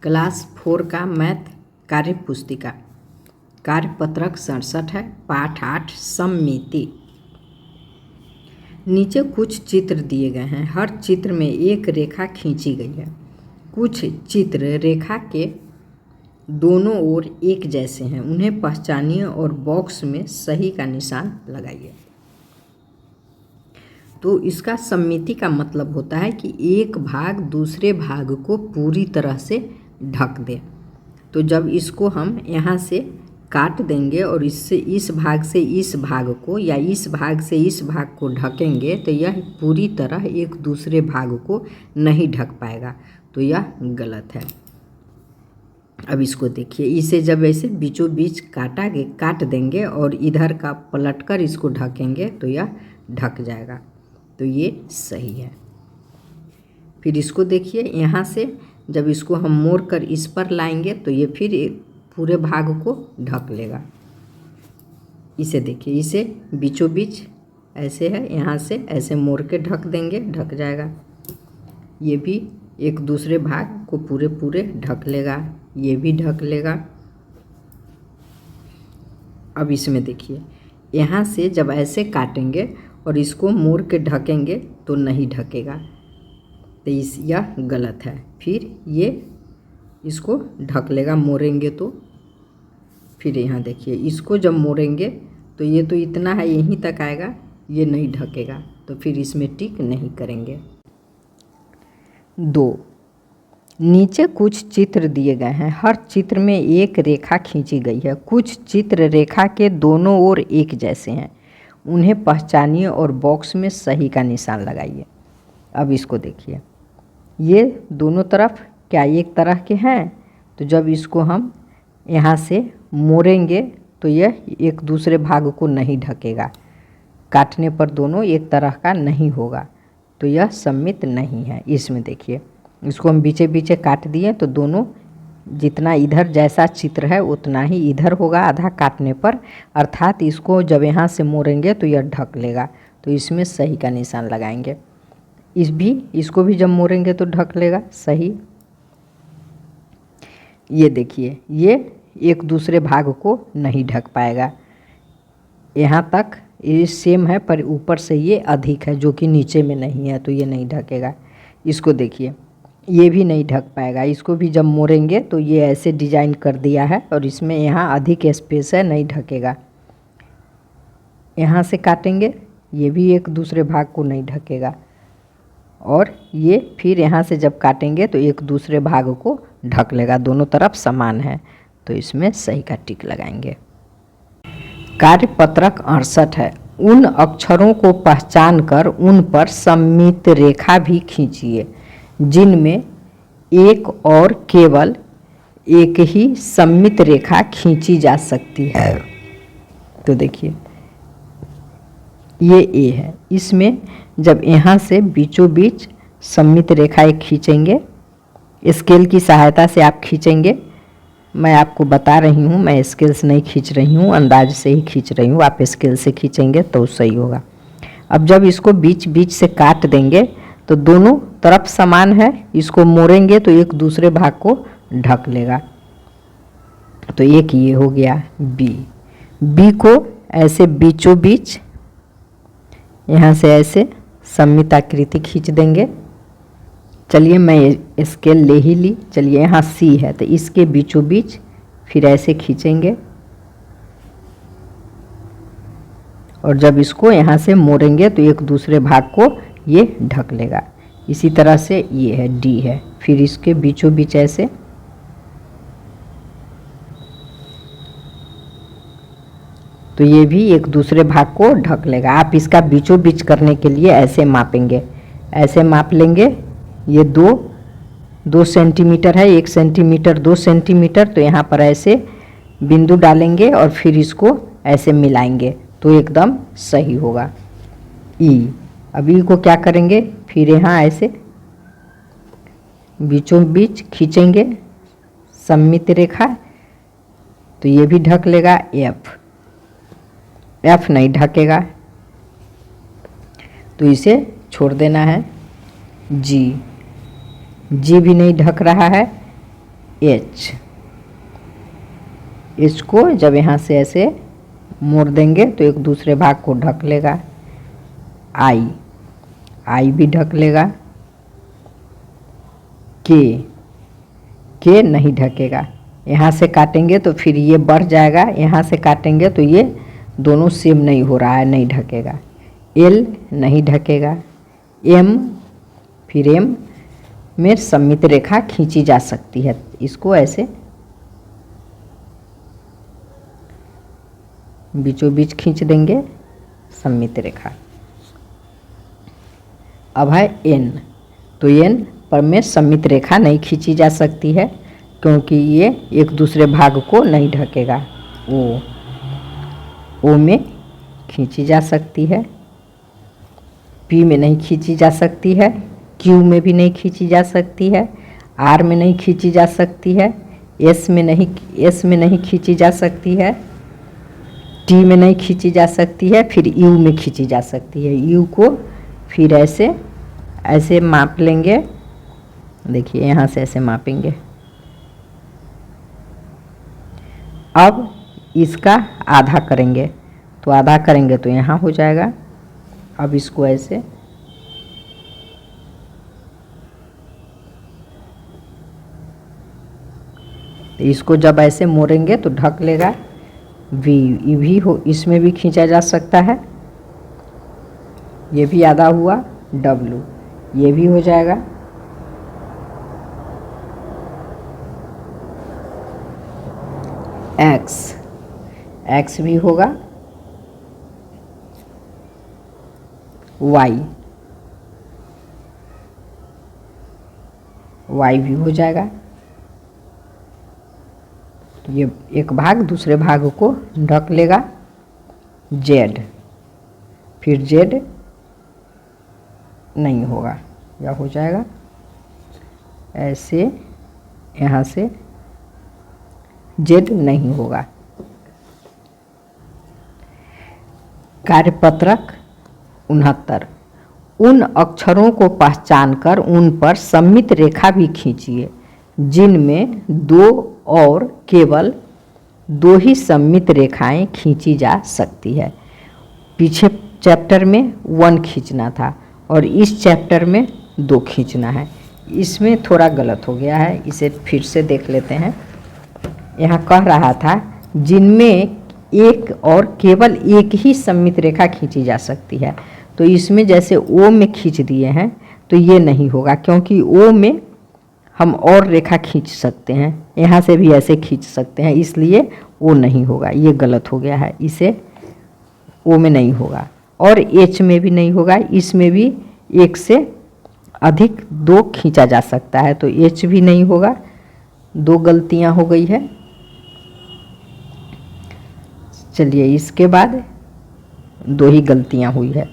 Class 4 का math कार्य पुस्तिका कार्यपत्रक 67 है। पाठ 8 सममिति। नीचे कुछ चित्र दिए गए हैं। हर चित्र में एक रेखा खींची गई है। कुछ चित्र रेखा के दोनों ओर एक जैसे हैं, उन्हें पहचानिए और बॉक्स में सही का निशान लगाइए। तो इसका सममिति का मतलब होता है कि एक भाग दूसरे भाग को पूरी तरह से ढक दे। तो जब इसको हम यहाँ से काट देंगे और इससे इस भाग से इस भाग को या इस भाग से इस भाग को ढकेंगे तो यह पूरी तरह एक दूसरे भाग को नहीं ढक पाएगा, तो यह गलत है। अब इसको देखिए, इसे जब ऐसे बीचों बीच काट देंगे और इधर का पलटकर इसको ढकेंगे तो यह ढक जाएगा, तो ये सही है। फिर इसको देखिए, यहाँ से जब इसको हम मोड़ कर इस पर लाएंगे तो ये फिर पूरे भाग को ढक लेगा। इसे देखिए, इसे बीचों बीच ऐसे है, यहाँ से ऐसे मोड़ के ढक देंगे, ढक जाएगा। ये भी एक दूसरे भाग को पूरे ढक लेगा, ये भी ढक लेगा। अब इसमें देखिए, यहाँ से जब ऐसे काटेंगे और इसको मोड़ के ढकेंगे तो नहीं ढकेगा, तो यह गलत है। फिर ये इसको ढक लेगा मोड़ेंगे तो। फिर यहाँ देखिए, इसको जब मोड़ेंगे तो ये तो इतना है, यहीं तक आएगा, ये नहीं ढकेगा, तो फिर इसमें टिक नहीं करेंगे। 2, नीचे कुछ चित्र दिए गए हैं। हर चित्र में एक रेखा खींची गई है। कुछ चित्र रेखा के दोनों ओर एक जैसे हैं, उन्हें पहचानिए और बॉक्स में सही का निशान लगाइए। अब इसको देखिए, ये दोनों तरफ क्या एक तरह के हैं, तो जब इसको हम यहाँ से मोड़ेंगे तो यह एक दूसरे भाग को नहीं ढकेगा। काटने पर दोनों एक तरह का नहीं होगा, तो यह सममित नहीं है। इसमें देखिए, इसको हम बीचे बीचे काट दिए तो दोनों जितना इधर जैसा चित्र है उतना ही इधर होगा आधा काटने पर, अर्थात इसको जब यहाँ से मोड़ेंगे तो यह ढक लेगा, तो इसमें सही का निशान लगाएंगे। इसको भी जब मोड़ेंगे तो ढक लेगा, सही। ये देखिए, ये एक दूसरे भाग को नहीं ढक पाएगा। यहाँ तक ये सेम है पर ऊपर से ये अधिक है जो कि नीचे में नहीं है, तो ये नहीं ढकेगा। इसको देखिए, ये भी नहीं ढक पाएगा। इसको भी जब मोड़ेंगे तो ये ऐसे डिजाइन कर दिया है और इसमें यहाँ अधिक स्पेस है, नहीं ढकेगा। यहाँ से काटेंगे, ये भी एक दूसरे भाग को नहीं ढकेगा, और ये फिर यहाँ से जब काटेंगे तो एक दूसरे भाग को ढक लेगा। दोनों तरफ समान है, तो इसमें सही का टिक लगाएंगे। कार्यपत्रक 68 है। उन अक्षरों को पहचान कर उन पर सममित रेखा भी खींचिए जिनमें एक और केवल एक ही सममित रेखा खींची जा सकती है। तो देखिए, ये ए है। इसमें जब यहाँ से बीचों बीच सममित रेखाएं खींचेंगे, स्केल की सहायता से आप खींचेंगे। मैं आपको बता रही हूँ, मैं स्केल से नहीं खींच रही हूँ, अंदाज से ही खींच रही हूँ। आप स्केल से खींचेंगे तो सही होगा। अब जब इसको बीच बीच से काट देंगे तो दोनों तरफ समान है, इसको मोड़ेंगे तो एक दूसरे भाग को ढक लेगा। तो एक ये हो गया बी को ऐसे बीचों बीच यहाँ से ऐसे सममित आकृति खींच देंगे। चलिए, मैं स्केल ले ही ली। चलिए, यहाँ सी है तो इसके बीचों बीच फिर ऐसे खींचेंगे और जब इसको यहाँ से मोड़ेंगे तो एक दूसरे भाग को ये ढक लेगा। इसी तरह से ये है डी है, फिर इसके बीचों बीच ऐसे, तो ये भी एक दूसरे भाग को ढक लेगा। आप इसका बीचों बीच करने के लिए ऐसे मापेंगे, ऐसे माप लेंगे। ये 2 सेंटीमीटर है, 1 सेंटीमीटर, 2 सेंटीमीटर, तो यहाँ पर ऐसे बिंदु डालेंगे और फिर इसको ऐसे मिलाएंगे तो एकदम सही होगा। ई, अब ई को क्या करेंगे, फिर यहाँ ऐसे बीचों बीच खींचेंगे सममित रेखा, तो ये भी ढक लेगा। एफ नहीं ढकेगा, तो इसे छोड़ देना है। जी भी नहीं ढक रहा है, एच। एच को जब यहाँ से ऐसे मोड़ देंगे तो एक दूसरे भाग को ढक लेगा। आई, आई भी ढक लेगा। के नहीं ढकेगा। यहाँ से काटेंगे तो फिर ये बढ़ जाएगा, यहाँ से काटेंगे तो ये दोनों सेम नहीं हो रहा है, नहीं ढकेगा। एल नहीं ढकेगा। एम, फिर एम में सममित रेखा खींची जा सकती है, इसको ऐसे बीचों बीच खींच देंगे सममित रेखा। अब है एन, तो एन पर में सममित रेखा नहीं खींची जा सकती है क्योंकि ये एक दूसरे भाग को नहीं ढकेगा। ओ में खींची जा सकती है, पी में नहीं खींची जा सकती है, क्यू में भी नहीं खींची जा सकती है, आर में नहीं खींची जा सकती है, एस में नहीं खींची जा सकती है, टी में नहीं खींची जा सकती है, फिर यू में खींची जा सकती है। यू को फिर ऐसे माप लेंगे, देखिए यहाँ से ऐसे मापेंगे। अब इसका आधा करेंगे, तो आधा करेंगे तो यहाँ हो जाएगा। अब इसको ऐसे इसको जब ऐसे मोड़ेंगे तो ढक लेगा। वी भी हो, इसमें भी खींचा जा सकता है, ये भी आधा हुआ। डब्लू, ये भी हो जाएगा। एक्स, एक्स भी होगा। वाई, वाई भी हो जाएगा। ये एक भाग दूसरे भाग को ढक लेगा। जेड, फिर जेड नहीं होगा, या हो जाएगा ऐसे, यहाँ से जेड नहीं होगा। कार्यपत्रक 69, उन अक्षरों को पहचानकर उन पर सममित रेखा भी खींचिए जिनमें दो और केवल दो ही सममित रेखाएं खींची जा सकती है। पीछे चैप्टर में 1 खींचना था और इस चैप्टर में 2 खींचना है। इसमें थोड़ा गलत हो गया है, इसे फिर से देख लेते हैं। यहाँ कह रहा था जिनमें एक और केवल एक ही सममित रेखा खींची जा सकती है, तो इसमें जैसे ओ में खींच दिए हैं तो ये नहीं होगा, क्योंकि ओ में हम और रेखा खींच सकते हैं, यहाँ से भी ऐसे खींच सकते हैं, इसलिए ओ नहीं होगा, ये गलत हो गया है। इसे ओ में नहीं होगा और एच में भी नहीं होगा। इसमें भी एक से अधिक 2 खींचा जा सकता है, तो एच भी नहीं होगा। 2 गलतियाँ हो गई है। चलिए इसके बाद 2 ही गलतियाँ हुई है,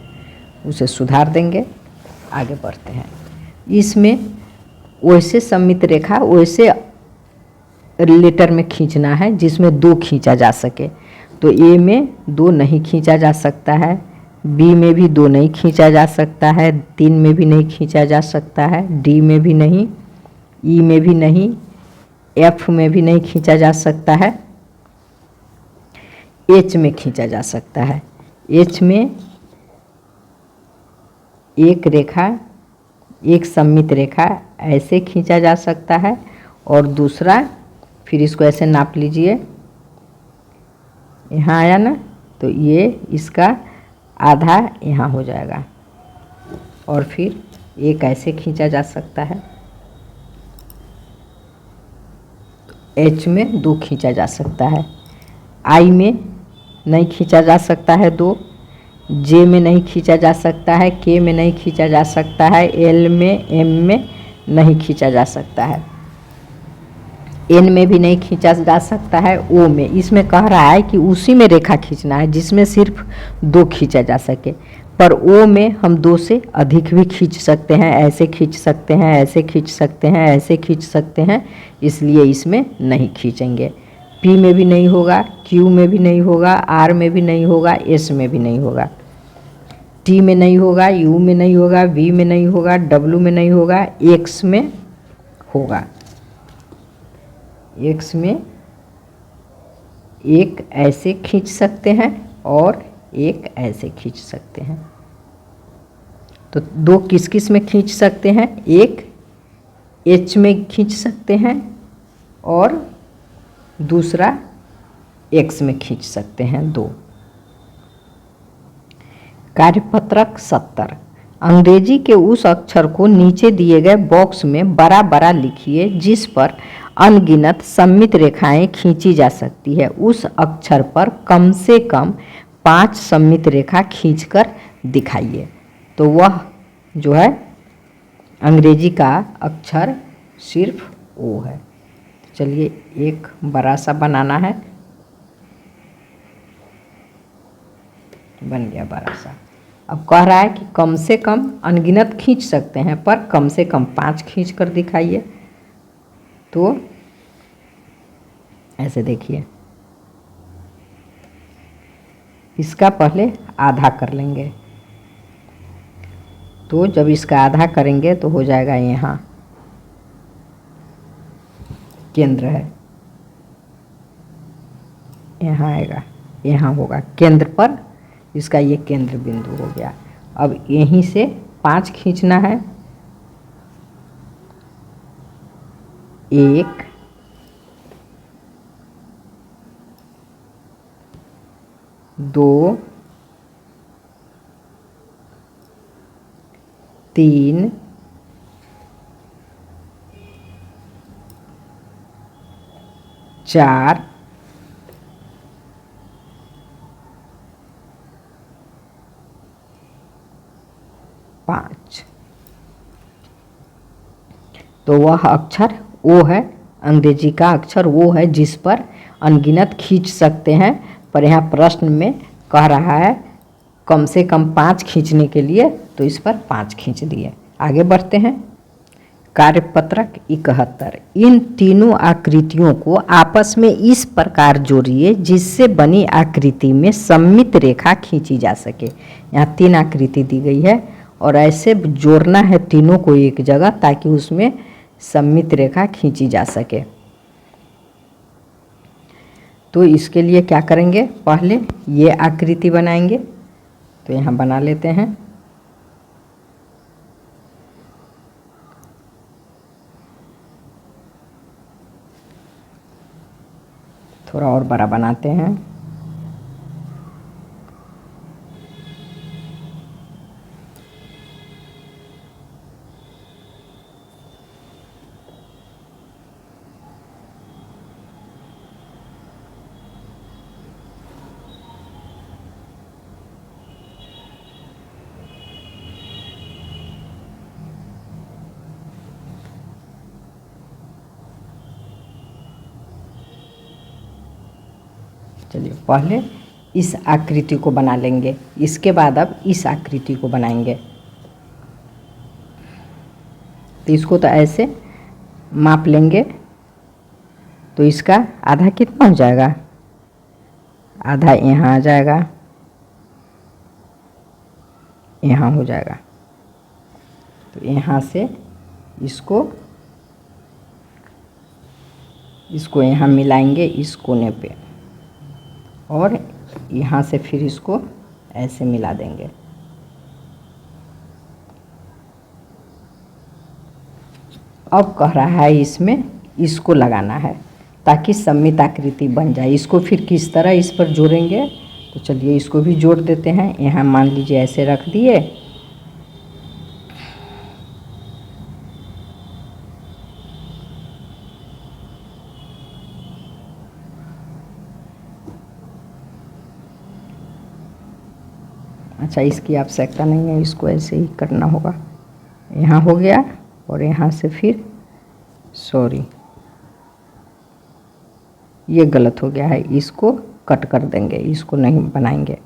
उसे सुधार देंगे, आगे बढ़ते हैं। इसमें वैसे सममित रेखा वैसे लेटर में खींचना है जिसमें 2 खींचा जा सके, तो ए में 2 नहीं खींचा जा सकता है, बी में भी 2 नहीं खींचा जा सकता है, 3 में भी नहीं खींचा जा सकता है, डी में भी नहीं, ई में भी नहीं, एफ में भी नहीं खींचा जा सकता है, एच में खींचा जा सकता है। एच में एक रेखा, एक सममित रेखा ऐसे खींचा जा सकता है और दूसरा, फिर इसको ऐसे नाप लीजिए, यहाँ आया ना, तो ये इसका आधा यहाँ हो जाएगा और फिर एक ऐसे खींचा जा सकता है। एच में 2 खींचा जा सकता है, आई में नहीं खींचा जा सकता है 2, जे में नहीं खींचा जा सकता है, के में नहीं खींचा जा सकता है, एल में, एम में नहीं खींचा जा सकता है, एन में भी नहीं खींचा जा सकता है, ओ में। इसमें कह रहा है कि उसी में रेखा खींचना है जिसमें सिर्फ 2 खींचा जा सके, पर ओ में हम 2 से अधिक भी खींच सकते हैं, ऐसे खींच सकते हैं, ऐसे खींच सकते हैं, ऐसे खींच सकते हैं, इसलिए इसमें नहीं खींचेंगे। पी में भी नहीं होगा, क्यू में भी नहीं होगा, आर में भी नहीं होगा, एस में भी नहीं होगा, टी में नहीं होगा, यू में नहीं होगा, वी में नहीं होगा, डब्लू में नहीं होगा, एक्स में होगा। एक्स में एक ऐसे खींच सकते हैं और एक ऐसे खींच सकते हैं। तो दो किस किस में खींच सकते हैं, एक एच में खींच सकते हैं और दूसरा एक्स में खींच सकते हैं दो। कार्यपत्रक 70। अंग्रेजी के उस अक्षर को नीचे दिए गए बॉक्स में बड़ा बड़ा लिखिए जिस पर अनगिनत सममित रेखाएं खींची जा सकती है। उस अक्षर पर कम से कम 5 सममित रेखा खींचकर दिखाइए। तो वह जो है अंग्रेजी का अक्षर सिर्फ ओ है। चलिए एक बड़ा सा बनाना है, बन गया बड़ा सा। अब कह रहा है कि कम से कम अनगिनत खींच सकते हैं पर कम से कम 5 खींच कर दिखाइए। तो ऐसे देखिए, इसका पहले आधा कर लेंगे। तो जब इसका आधा करेंगे तो हो जाएगा, यहाँ केंद्र है, यहाँ आएगा, यहाँ होगा केंद्र पर, इसका ये केंद्र बिंदु हो गया। अब यहीं से 5 खींचना है, 1 2 3 4 5। तो वह अक्षर ओ है, अंग्रेजी का अक्षर वो है जिस पर अनगिनत खींच सकते हैं। पर यहाँ प्रश्न में कह रहा है कम से कम 5 खींचने के लिए, तो इस पर 5 खींच दिए। आगे बढ़ते हैं। कार्यपत्रक 71। इन तीनों आकृतियों को आपस में इस प्रकार जोड़िए जिससे बनी आकृति में सममित रेखा खींची जा सके। यहाँ 3 आकृति दी गई है और ऐसे जोड़ना है तीनों को एक जगह ताकि उसमें सममित रेखा खींची जा सके। तो इसके लिए क्या करेंगे, पहले ये आकृति बनाएंगे। तो यहाँ बना लेते हैं। थोड़ा और बड़ा बनाते हैं। चलिए पहले इस आकृति को बना लेंगे, इसके बाद अब इस आकृति को बनाएंगे। तो इसको तो ऐसे माप लेंगे। तो इसका आधा कितना हो जाएगा, आधा यहाँ आ जाएगा, यहाँ हो जाएगा। तो यहाँ से इसको यहाँ मिलाएंगे इस कोने पे, और यहाँ से फिर इसको ऐसे मिला देंगे। अब कह रहा है इसमें इसको लगाना है ताकि सममित आकृति बन जाए। इसको फिर किस तरह इस पर जोड़ेंगे, तो चलिए इसको भी जोड़ देते हैं। यहाँ मान लीजिए ऐसे रख दिए, अच्छा इसकी आवश्यकता नहीं है, इसको ऐसे ही करना होगा। यहाँ हो गया और यहाँ से फिर सॉरी ये गलत हो गया है, इसको कट कर देंगे, इसको नहीं बनाएंगे।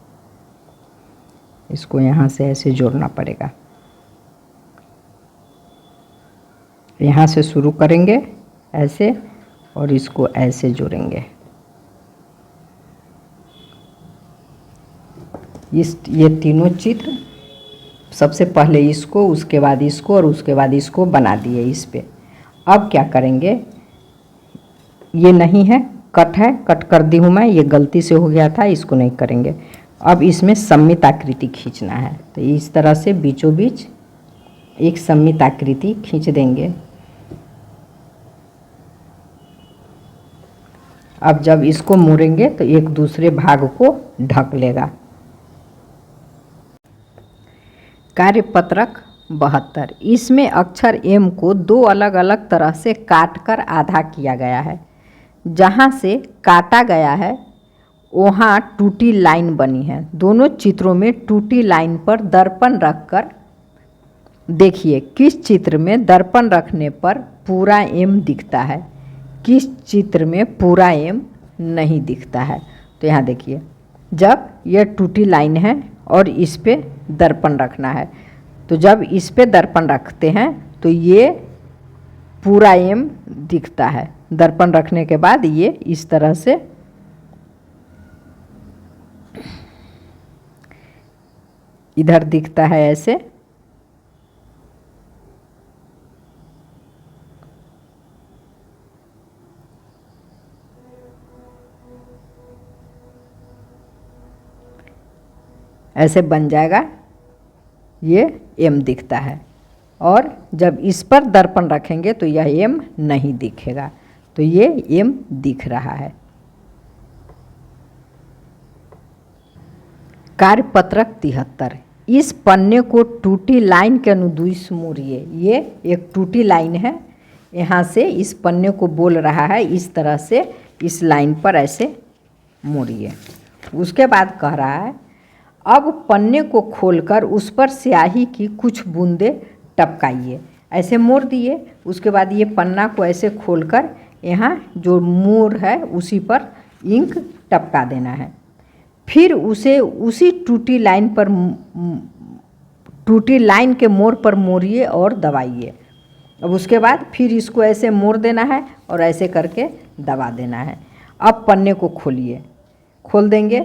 इसको यहाँ से ऐसे जोड़ना पड़ेगा। यहाँ से शुरू करेंगे ऐसे और इसको ऐसे जोड़ेंगे। ये तीनों चित्र सबसे पहले इसको, उसके बाद इसको और उसके बाद इसको बना दिए इस पे। अब क्या करेंगे, ये नहीं है, कट है, कट कर दी हूँ मैं, ये गलती से हो गया था, इसको नहीं करेंगे। अब इसमें सममित आकृति खींचना है, तो इस तरह से बीचों बीच एक सममित आकृति खींच देंगे। अब जब इसको मोड़ेंगे तो एक दूसरे भाग को ढक लेगा। कार्यपत्रक 72, इसमें अक्षर एम को दो अलग अलग तरह से काटकर आधा किया गया है। जहाँ से काटा गया है वहाँ टूटी लाइन बनी है। दोनों चित्रों में टूटी लाइन पर दर्पण रखकर देखिए किस चित्र में दर्पण रखने पर पूरा एम दिखता है, किस चित्र में पूरा एम नहीं दिखता है। तो यहाँ देखिए, जब यह टूटी लाइन है और इस पे दर्पण रखना है, तो जब इस पे दर्पण रखते हैं तो ये पूरा एम दिखता है। दर्पण रखने के बाद ये इस तरह से इधर दिखता है ऐसे। ऐसे बन जाएगा, ये एम दिखता है। और जब इस पर दर्पण रखेंगे तो यह एम नहीं दिखेगा, तो ये एम दिख रहा है। कार्यपत्रक 73, इस पन्ने को टूटी लाइन के अनुदिश मोड़िए। ये एक टूटी लाइन है, यहाँ से इस पन्ने को बोल रहा है, इस तरह से इस लाइन पर ऐसे मोड़िए। उसके बाद कह रहा है अब पन्ने को खोलकर उस पर स्याही की कुछ बूंदें टपकाइए। ऐसे मोड़ दिए। उसके बाद ये पन्ना को ऐसे खोलकर यहाँ जो मोड़ है उसी पर इंक टपका देना है। फिर उसे उसी टूटी लाइन पर, टूटी लाइन के मोड़ पर मोड़िए और दबाइए। अब उसके बाद फिर इसको ऐसे मोड़ देना है और ऐसे करके दबा देना है। अब पन्ने को खोलिए, खोल देंगे।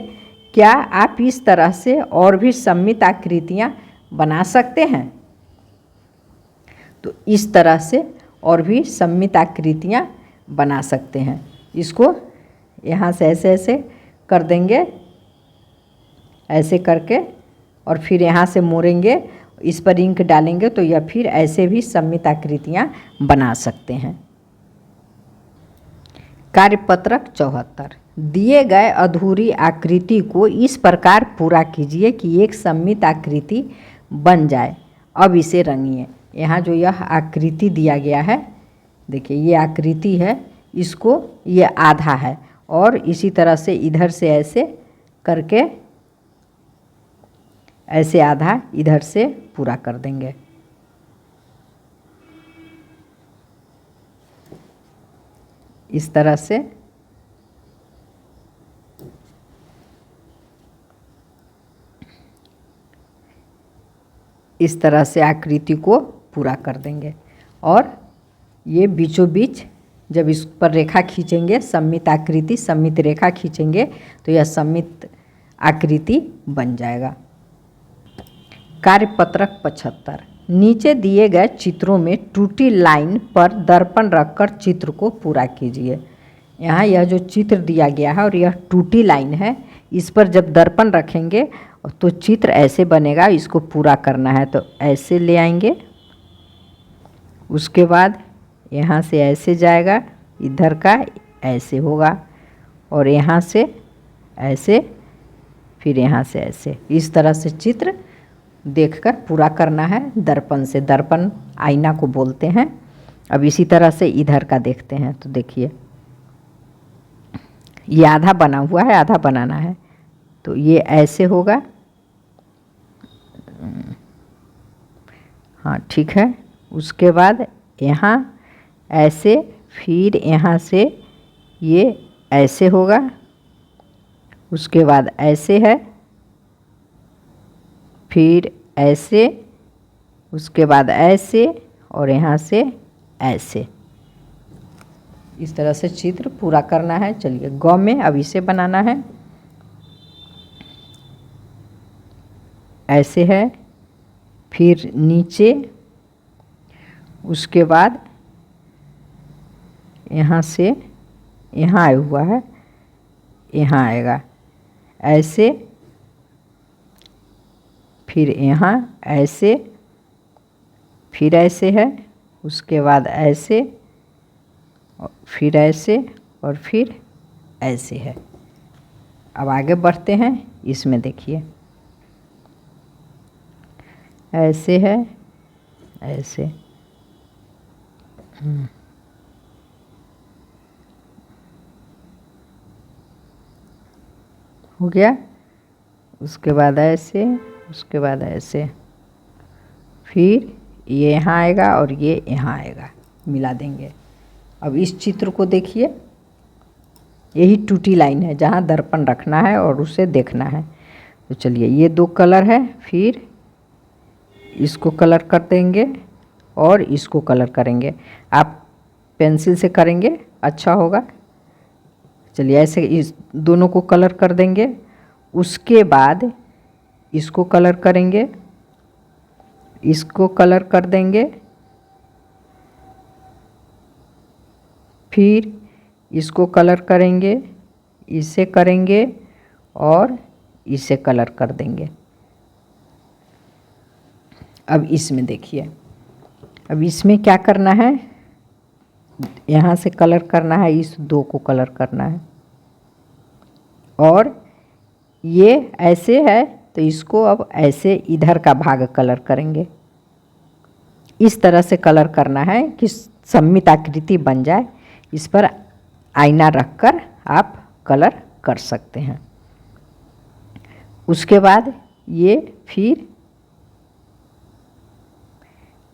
क्या आप इस तरह से और भी सममित आकृतियाँ बना सकते हैं? तो इस तरह से और भी सममित आकृतियाँ बना सकते हैं। इसको यहाँ से ऐसे ऐसे कर देंगे, ऐसे करके, और फिर यहाँ से मोड़ेंगे, इस पर इंक डालेंगे तो यह फिर ऐसे भी सममित आकृतियाँ बना सकते हैं। कार्यपत्रक 74, दिए गए अधूरी आकृति को इस प्रकार पूरा कीजिए कि एक सममित आकृति बन जाए। अब इसे रंगिए। यहाँ जो यह आकृति दिया गया है, देखिए ये आकृति है, इसको ये आधा है और इसी तरह से इधर से ऐसे करके ऐसे आधा इधर से पूरा कर देंगे। इस तरह से इस तरह से आकृति को पूरा कर देंगे। और ये बीचों बीच जब इस पर रेखा खींचेंगे, सममित आकृति, सममित रेखा खींचेंगे तो यह सममित आकृति बन जाएगा। कार्यपत्रक 75, नीचे दिए गए चित्रों में टूटी लाइन पर दर्पण रखकर चित्र को पूरा कीजिए। यहाँ यह जो चित्र दिया गया है और यह टूटी लाइन है, इस पर जब दर्पण रखेंगे तो चित्र ऐसे बनेगा। इसको पूरा करना है तो ऐसे ले आएंगे, उसके बाद यहाँ से ऐसे जाएगा, इधर का ऐसे होगा और यहाँ से ऐसे, फिर यहाँ से ऐसे। इस तरह से चित्र देखकर पूरा करना है दर्पण से। दर्पण आईना को बोलते हैं। अब इसी तरह से इधर का देखते हैं, तो देखिए ये आधा बना हुआ है, आधा बनाना है, तो ये ऐसे होगा। हाँ ठीक है। उसके बाद यहाँ ऐसे, फिर यहाँ से ये ऐसे होगा, उसके बाद ऐसे है, फिर ऐसे, उसके बाद ऐसे और यहाँ से ऐसे। इस तरह से चित्र पूरा करना है। चलिए गौ में अब इसे बनाना है। ऐसे है, फिर नीचे, उसके बाद यहाँ से यहाँ आया हुआ है, यहाँ आएगा ऐसे, फिर यहाँ ऐसे, फिर ऐसे है, उसके बाद ऐसे, फिर ऐसे और फिर ऐसे है। अब आगे बढ़ते हैं, इसमें देखिए ऐसे है, ऐसे हो गया। उसके बाद ऐसे, उसके बाद ऐसे, फिर ये यहाँ आएगा और ये यहाँ आएगा, मिला देंगे। अब इस चित्र को देखिए, यही टूटी लाइन है जहाँ दर्पण रखना है और उसे देखना है। तो चलिए, ये दो कलर है, फिर इसको कलर कर देंगे और इसको कलर करेंगे। आप पेंसिल से करेंगे अच्छा होगा। चलिए, ऐसे इस दोनों को कलर कर देंगे। उसके बाद इसको कलर करेंगे, इसको कलर कर देंगे, फिर इसको कलर करेंगे, इसे करेंगे और इसे कलर कर देंगे। अब इसमें देखिए, अब इसमें क्या करना है, यहाँ से कलर करना है, इस दो को कलर करना है। और ये ऐसे है तो इसको अब ऐसे इधर का भाग कलर करेंगे। इस तरह से कलर करना है कि सममित आकृति बन जाए। इस पर आईना रखकर आप कलर कर सकते हैं। उसके बाद ये फिर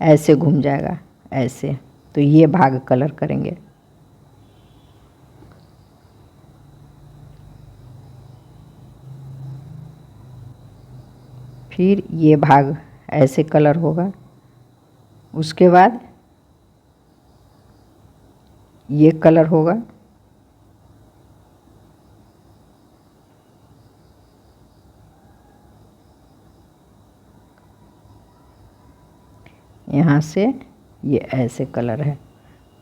ऐसे घूम जाएगा, ऐसे, तो ये भाग कलर करेंगे। फिर ये भाग ऐसे कलर होगा। उसके बाद ये कलर होगा। यहाँ से ये ऐसे कलर है,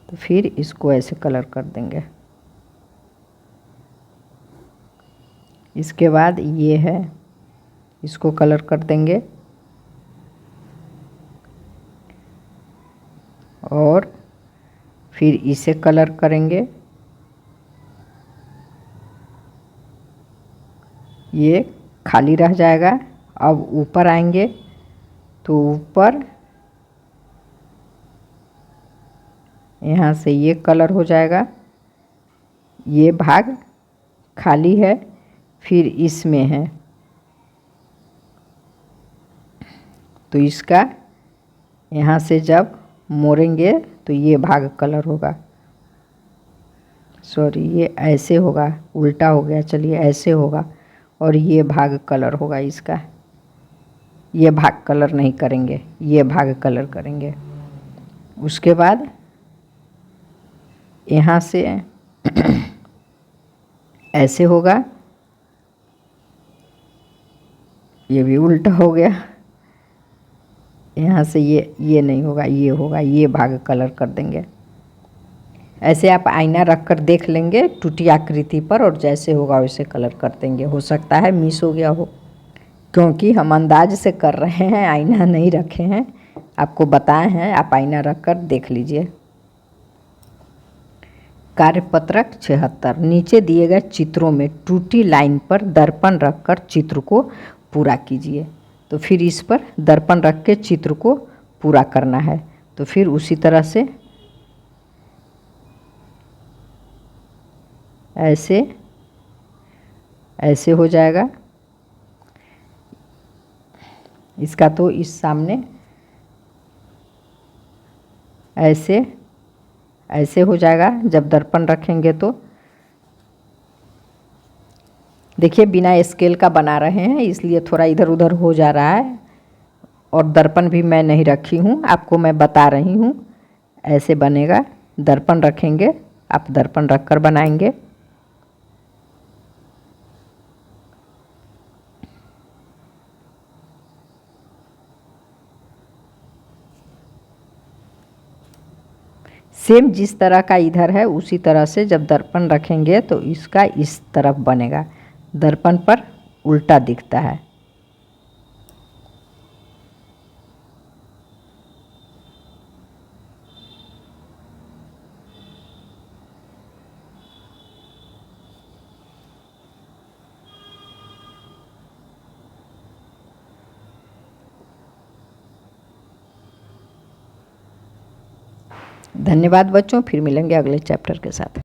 तो फिर इसको ऐसे कलर कर देंगे। इसके बाद ये है, इसको कलर कर देंगे और फिर इसे कलर करेंगे। ये खाली रह जाएगा। अब ऊपर आएंगे तो ऊपर यहाँ से ये कलर हो जाएगा, ये भाग खाली है, फिर इसमें है तो इसका यहाँ से जब मोड़ेंगे तो ये भाग कलर होगा। सॉरी, ये ऐसे होगा, उल्टा हो गया, चलिए ऐसे होगा और ये भाग कलर होगा इसका। ये भाग कलर नहीं करेंगे, ये भाग कलर करेंगे। उसके बाद यहाँ से ऐसे होगा, ये भी उल्टा हो गया। यहाँ से ये नहीं होगा, ये होगा, ये भाग कलर कर देंगे। ऐसे आप आईना रख कर देख लेंगे टूटी आकृति पर और जैसे होगा वैसे कलर कर देंगे। हो सकता है मिस हो गया हो, क्योंकि हम अंदाज से कर रहे हैं, आईना नहीं रखे हैं, आपको बताए हैं, आप आईना रख कर देख लीजिए। कार्यपत्रक 76, नीचे दिए गए चित्रों में टूटी लाइन पर दर्पण रखकर चित्र को पूरा कीजिए। तो फिर इस पर दर्पण रख के चित्र को पूरा करना है। तो फिर उसी तरह से ऐसे ऐसे हो जाएगा। इसका तो इस सामने ऐसे ऐसे हो जाएगा जब दर्पण रखेंगे। तो देखिए, बिना स्केल का बना रहे हैं इसलिए थोड़ा इधर उधर हो जा रहा है, और दर्पण भी मैं नहीं रखी हूँ, आपको मैं बता रही हूँ। ऐसे बनेगा, दर्पण रखेंगे, आप दर्पण रखकर बनाएंगे। सेम जिस तरह का इधर है उसी तरह से जब दर्पण रखेंगे तो इसका इस तरफ बनेगा, दर्पण पर उल्टा दिखता है। धन्यवाद बच्चों, फिर मिलेंगे अगले चैप्टर के साथ।